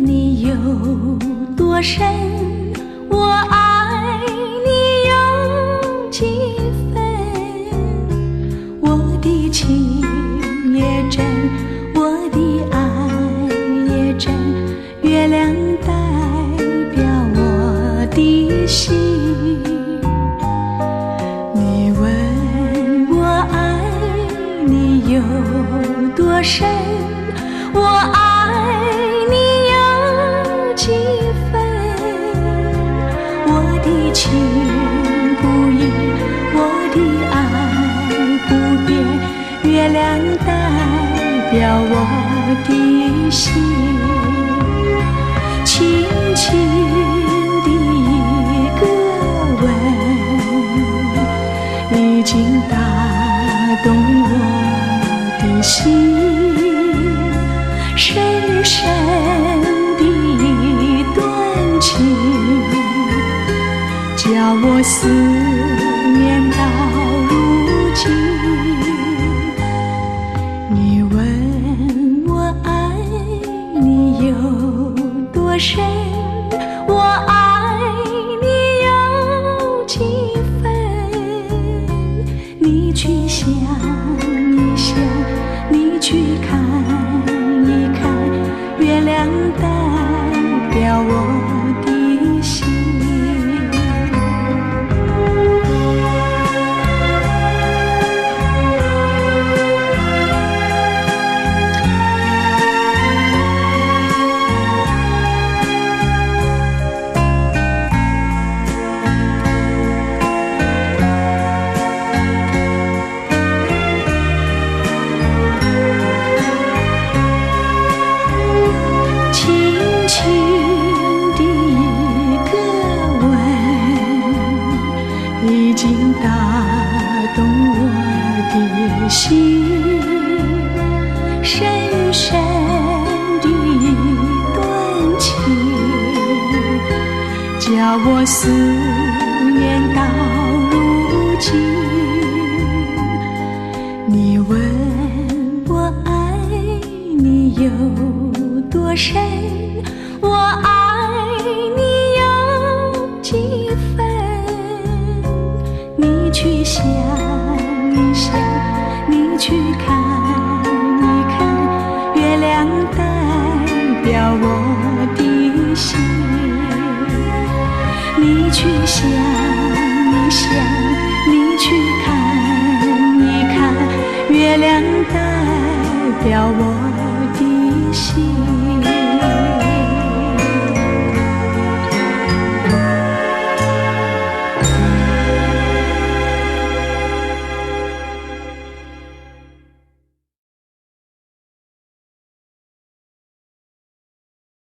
你有多深，我爱你有几分。我的情也真，我的爱也真，月亮代表我的心。你问我爱你有多深，我爱你有几分。我的情不移，我的爱不变，月亮代表我的心。轻轻的一个吻，已经打动我的心。深深的一段情，叫我思念到如今。你问我爱你有多深，我爱你有几分。你去想一想，你去看一看，月亮代表我的心。已经打动我的心，深深的一段情，叫我思念到如今。你问我爱你有多深，我爱你有几分。你去想一想，你去看一看，月亮代表我的心。你去想一想，你去看一看，月亮代表我的心。